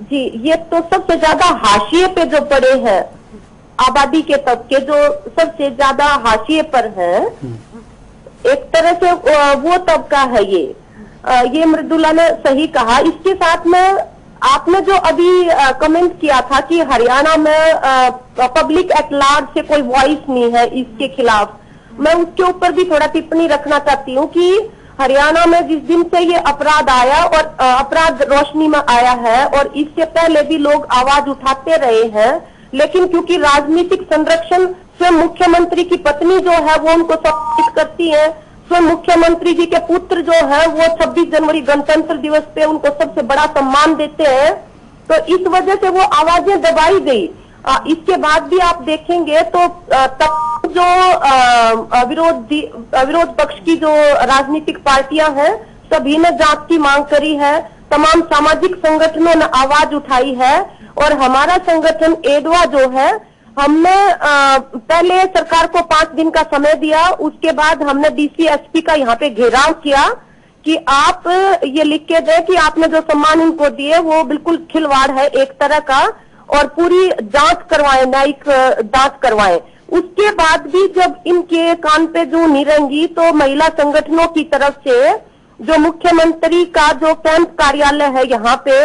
जी, ये तो सबसे ज्यादा हाशिए पे जो पड़े हैं, आबादी के तबके जो सबसे ज्यादा हाशिए पर है, एक तरह से वो तबका है ये मृदुला ने सही कहा। इसके साथ में आपने जो अभी कमेंट किया था कि हरियाणा में पब्लिक एट लार्ज से कोई वॉइस नहीं है इसके खिलाफ, मैं उसके ऊपर भी थोड़ा टिप्पणी रखना चाहती हूँ कि हरियाणा में जिस दिन से ये अपराध आया और अपराध रोशनी में आया है, और इससे पहले भी लोग आवाज उठाते रहे हैं, लेकिन क्योंकि राजनीतिक संरक्षण स्वयं मुख्यमंत्री की पत्नी जो है वो उनको सम्मानित करती है, स्वयं मुख्यमंत्री जी के पुत्र जो है वो 26 जनवरी गणतंत्र दिवस पे उनको सबसे बड़ा सम्मान देते हैं, तो इस वजह से वो आवाजें दबाई गई। इसके बाद भी आप देखेंगे तो तब जो विरोध पक्ष की जो राजनीतिक पार्टियां हैं सभी ने जांच की मांग करी है, तमाम सामाजिक संगठनों ने आवाज उठाई है, और हमारा संगठन एडवा जो है हमने पहले सरकार को 5 दिन का समय दिया, उसके बाद हमने डीसी एसपी का यहाँ पे घेराव किया कि आप ये लिख के दें कि आपने जो सम्मान इनको दिए वो बिल्कुल खिलवाड़ है एक तरह का, और पूरी जांच करवाएं, न्यायिक जांच करवाएं। उसके बाद भी जब इनके कान पे जूं नहीं रहेंगी तो महिला संगठनों की तरफ से जो मुख्यमंत्री का जो कैंप कार्यालय है यहाँ पे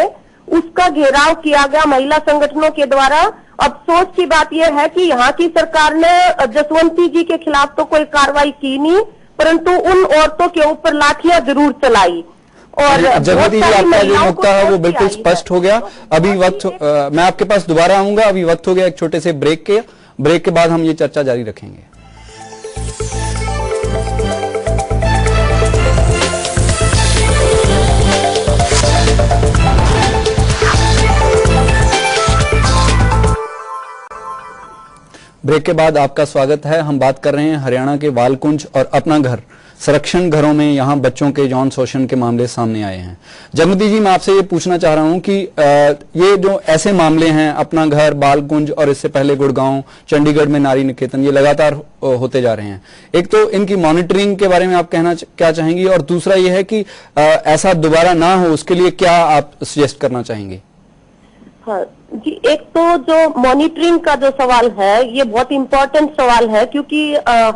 उसका घेराव किया गया महिला संगठनों के द्वारा। अफसोस की बात यह है कि यहाँ की सरकार ने जसवंती जी के खिलाफ तो कोई कार्रवाई की नहीं, परंतु उन औरतों के ऊपर लाठियां जरूर चलाई। और जगवती जी, आपका जो नुक्ता है वो बिल्कुल स्पष्ट हो गया। अभी वक्त मैं आपके पास दोबारा आऊंगा, अभी वक्त हो गया एक छोटे से ब्रेक के बाद हम ये चर्चा जारी रखेंगे। ब्रेक के बाद आपका स्वागत है। हम बात कर रहे हैं हरियाणा के वालकुंज और अपना घर संरक्षण घरों में यहां बच्चों के यौन शोषण के मामले सामने आए हैं। जगमती जी, मैं आपसे ये पूछना चाह रहा हूं कि ये जो ऐसे मामले हैं, अपना घर, बालकुंज और इससे पहले गुड़गांव, चंडीगढ़ में नारी निकेतन, ये लगातार होते जा रहे हैं। एक तो इनकी मॉनिटरिंग के बारे में आप कहना क्या चाहेंगी, और दूसरा ये है कि ऐसा दोबारा ना हो उसके लिए क्या आप सजेस्ट करना चाहेंगे? हाँ जी, एक तो जो मॉनिटरिंग का जो सवाल है ये बहुत इम्पोर्टेंट सवाल है, क्योंकि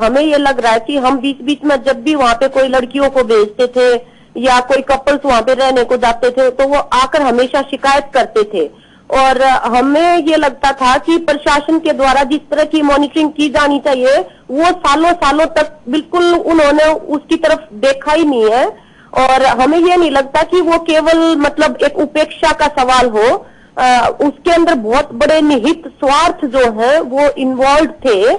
हमें ये लग रहा है कि हम बीच बीच में जब भी वहाँ पे कोई लड़कियों को भेजते थे या कोई कपल्स वहाँ पे रहने को जाते थे तो वो आकर हमेशा शिकायत करते थे, और हमें ये लगता था कि प्रशासन के द्वारा जिस तरह की मॉनिटरिंग की जानी चाहिए वो सालों सालों तक बिल्कुल उन्होंने उसकी तरफ देखा ही नहीं है। और हमें ये नहीं लगता कि वो केवल मतलब एक उपेक्षा का सवाल हो, उसके अंदर बहुत बड़े निहित स्वार्थ जो है वो इन्वॉल्व थे।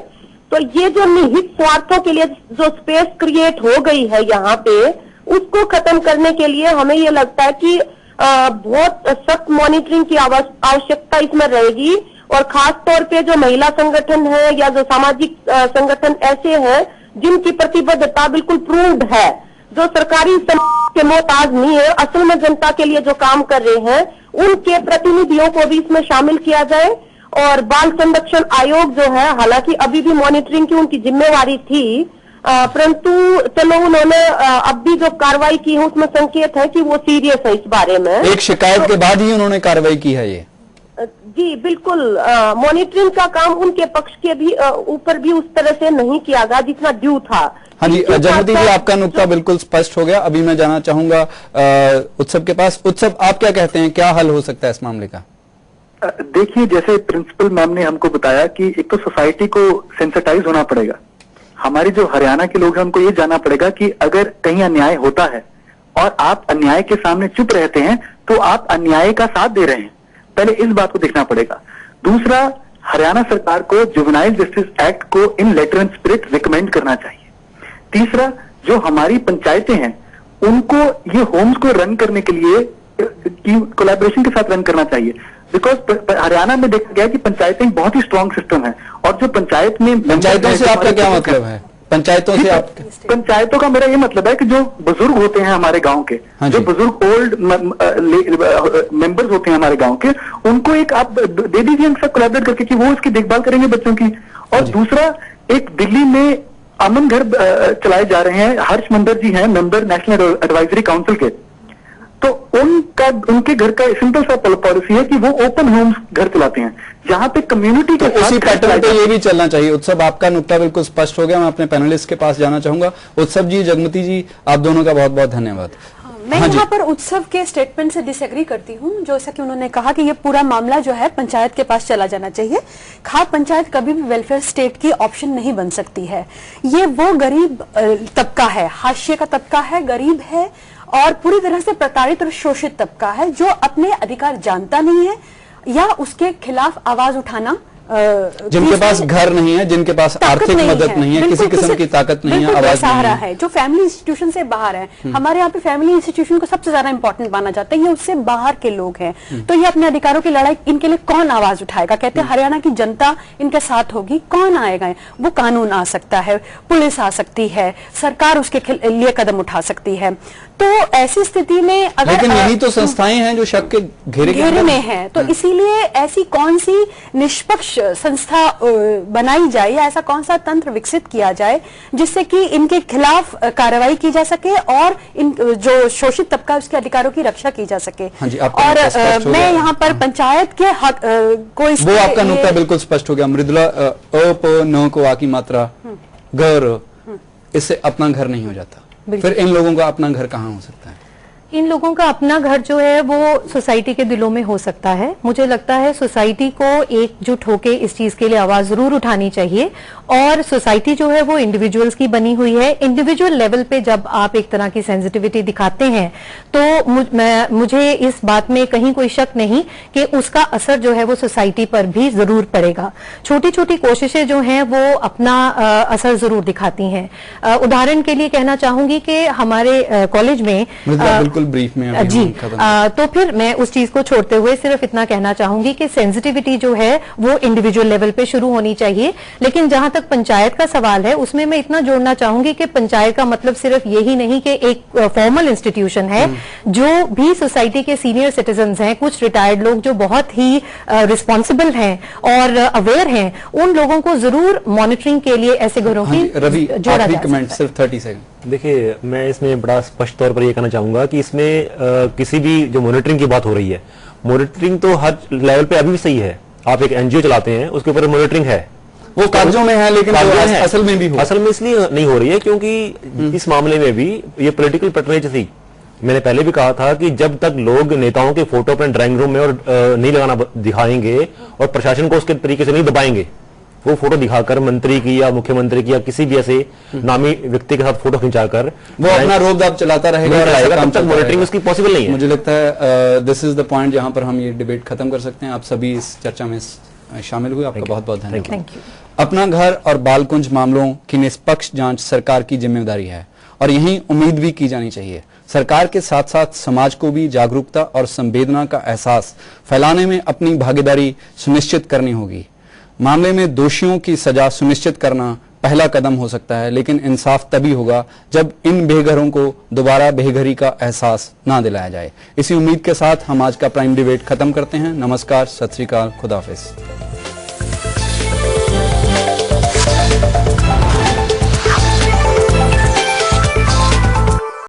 तो ये जो निहित स्वार्थों के लिए जो स्पेस क्रिएट हो गई है यहाँ पे, उसको खत्म करने के लिए हमें ये लगता है कि बहुत सख्त मॉनिटरिंग की आवश्यकता इसमें रहेगी। और खास तौर पे जो महिला संगठन है या जो सामाजिक संगठन ऐसे हैं जिनकी प्रतिबद्धता बिल्कुल प्रूव्ड है, जो सरकारी के मोहताज नहीं है, असल में जनता के लिए जो काम कर रहे हैं, उनके प्रतिनिधियों को भी इसमें शामिल किया जाए। और बाल संरक्षण आयोग जो है, हालांकि अभी भी मॉनिटरिंग की उनकी जिम्मेवारी थी, परंतु चलो उन्होंने अब भी जो कार्रवाई की है उसमें संकेत है कि वो सीरियस है इस बारे में। एक शिकायत के बाद ही उन्होंने कार्रवाई की है ये? जी बिल्कुल, मॉनिटरिंग का काम उनके पक्ष के भी ऊपर भी उस तरह से नहीं किया गया जितना ड्यू था। हाँ जी, जगमती जी, आपका नुक्ता बिल्कुल स्पष्ट हो गया। अभी मैं जाना चाहूंगा उत्सव के पास। उत्सव, आप क्या कहते हैं, क्या हल हो सकता है इस मामले का? देखिए, जैसे प्रिंसिपल मैम ने हमको बताया कि एक तो सोसाइटी को सेंसिटाइज होना पड़ेगा। हमारी जो हरियाणा के लोग हैं उनको ये जानना पड़ेगा कि अगर कहीं अन्याय होता है और आप अन्याय के सामने चुप रहते हैं तो आप अन्याय का साथ दे रहे हैं। पहले इस बात को देखना पड़ेगा। दूसरा, हरियाणा सरकार को जुवेनाइल जस्टिस एक्ट को इन लेटर एंड स्पिरिट रिकमेंड करना चाहिए। तीसरा, जो हमारी पंचायतें हैं उनको ये होम्स को रन करने के लिए कोलैबोरेशन के साथ रन करना चाहिए। बिकॉज हरियाणा में देखा गया कि पंचायतें बहुत ही स्ट्रांग सिस्टम है, और जो पंचायत में पंचायतों से आपका क्या मतलब है? पंचायतों से आप? पंचायतों का मेरा ये मतलब है कि जो बुजुर्ग होते हैं हमारे गांव के, जो बुजुर्ग ओल्ड मेंबर्स होते हैं हमारे गांव के, उनको एक आप दे दीजिए उनके साथ कोलैबोरेट करके कि वो इसकी देखभाल करेंगे बच्चों की। और दूसरा, एक दिल्ली में अमन घर चलाए जा रहे हैं, हर्ष मंदर जी हैं मेंबर नेशनल एडवाइजरी काउंसिल के, तो उनके घर का सिंपल सा पॉलिसी है कि वो ओपन होम्स घर चलाते हैं, जहां पे कम्युनिटी के उसी पैटर्न पे ये भी चलना चाहिए। उत्सव, आपका नुक्ता बिल्कुल स्पष्ट हो गया। मैं अपने पैनलिस्ट के पास जाना चाहूंगा। उत्सव जी, जगमती जी, आप दोनों का बहुत बहुत धन्यवाद। मैं यहाँ पर उत्सव के स्टेटमेंट से डिसएग्री करती हूँ, जैसा कि उन्होंने कहा कि ये पूरा मामला जो है पंचायत के पास चला जाना चाहिए। खाप पंचायत कभी भी वेलफेयर स्टेट की ऑप्शन नहीं बन सकती है। ये वो गरीब तबका है, हाशिए का तबका है, गरीब है और पूरी तरह से प्रताड़ित और शोषित तबका है, जो अपने अधिकार जानता नहीं है या उसके खिलाफ आवाज उठाना, जिनके पास घर नहीं है, जिनके पास आर्थिक मदद नहीं है, किसी किस्म की ताकत नहीं है, आवाज सहारा है, जो फैमिली इंस्टीट्यूशन से बाहर है। हमारे यहाँ पे फैमिली इंस्टीट्यूशन को सबसे ज्यादा इंपॉर्टेंट माना जाता है, ये उससे बाहर के लोग हैं। तो ये अपने अधिकारों की लड़ाई, इनके लिए कौन आवाज उठाएगा? कहते हैं हरियाणा की जनता इनके साथ होगी, कौन आएगा? वो कानून आ सकता है, पुलिस आ सकती है, सरकार उसके लिए कदम उठा सकती है। तो ऐसी स्थिति में अगर, लेकिन यही तो संस्थाएं हैं जो शक के घेरे में हैं, तो इसीलिए ऐसी कौन सी निष्पक्ष संस्था बनाई जाए या ऐसा कौन सा तंत्र विकसित किया जाए जिससे कि इनके खिलाफ कार्रवाई की जा सके और इन जो शोषित तबका उसके अधिकारों की रक्षा की जा सके। हाँ जी, और मैं यहाँ पर पंचायत के हक को, वो आपका नुक्ता बिल्कुल स्पष्ट हो गया। मृदुला, अ प न को आ की मात्रा गर, इससे अपना घर नहीं हो जाता। फिर इन लोगों का अपना घर कहाँ हो सकता है? इन लोगों का अपना घर जो है वो सोसाइटी के दिलों में हो सकता है। मुझे लगता है सोसाइटी को एकजुट होकर इस चीज के लिए आवाज जरूर उठानी चाहिए। और सोसाइटी जो है वो इंडिविजुअल्स की बनी हुई है। इंडिविजुअल लेवल पे जब आप एक तरह की सेंसिटिविटी दिखाते हैं तो मुझे इस बात में कहीं कोई शक नहीं कि उसका असर जो है वो सोसाइटी पर भी जरूर पड़ेगा। छोटी छोटी कोशिशें जो हैं वो अपना असर जरूर दिखाती हैं। उदाहरण के लिए कहना चाहूंगी कि हमारे कॉलेज में बिल्कुल ब्रीफ में जी तो फिर मैं उस चीज को छोड़ते हुए सिर्फ इतना कहना चाहूंगी कि सेंसिटिविटी जो है वो इंडिविजुअल लेवल पे शुरू होनी चाहिए। लेकिन जहां तक पंचायत का सवाल है उसमें मैं इतना जोड़ना चाहूंगी कि पंचायत का मतलब सिर्फ यही नहीं कि एक फॉर्मल इंस्टीट्यूशन है। जो भी सोसाइटी के सीनियर सिटीजन्स हैं, कुछ रिटायर्ड लोग जो बहुत ही रिस्पॉन्सिबल हैं और अवेयर हैं, उन लोगों को जरूर मॉनिटरिंग के लिए ऐसे घरों की रवि, आखिरी कमेंट सिर्फ 30 सेकंड। देखिए, मैं इसमें बड़ा स्पष्ट तौर पर यह कहना चाहूंगा कि इसमें किसी भी जो मॉनिटरिंग की बात हो रही है, मॉनिटरिंग तो हर लेवल पे अभी भी सही है। आप एक एनजीओ चलाते हैं, उसके ऊपर मॉनिटरिंग है, वो कागजों में है, लेकिन असल में भी हो। असल में इसलिए नहीं हो रही है क्योंकि इस मामले में भी ये पॉलिटिकल पैटर्नेज थी। मैंने पहले भी कहा था कि जब तक लोग नेताओं के फोटो अपने ड्राइंग रूम में और नहीं लगाना दिखाएंगे और प्रशासन को उसके तरीके से नहीं दबाएंगे, वो फोटो दिखाकर मंत्री की या मुख्यमंत्री की या किसी भी ऐसे नामी व्यक्ति के साथ फोटो खिंचाकर वो अपना रोब दाब चलाता रहेगा, तब तक मॉनिटरिंग उसकी पॉसिबल नहीं है। मुझे लगता है दिस इज द पॉइंट जहां पर हम ये डिबेट खत्म कर सकते हैं। आप सभी इस चर्चा में शामिल हुए, आपका बहुत बहुत धन्यवाद। अपना घर और बालकुंज मामलों की निष्पक्ष जांच सरकार की जिम्मेदारी है और यही उम्मीद भी की जानी चाहिए। सरकार के साथ साथ समाज को भी जागरूकता और संवेदना का एहसास फैलाने में अपनी भागीदारी सुनिश्चित करनी होगी। मामले में दोषियों की सजा सुनिश्चित करना पहला कदम हो सकता है, लेकिन इंसाफ तभी होगा जब इन बेघरों को दोबारा बेघरी का एहसास ना दिलाया जाए। इसी उम्मीद के साथ हम आज का प्राइम डिबेट खत्म करते हैं। नमस्कार, सत श्री अकाल, खुदाफिज।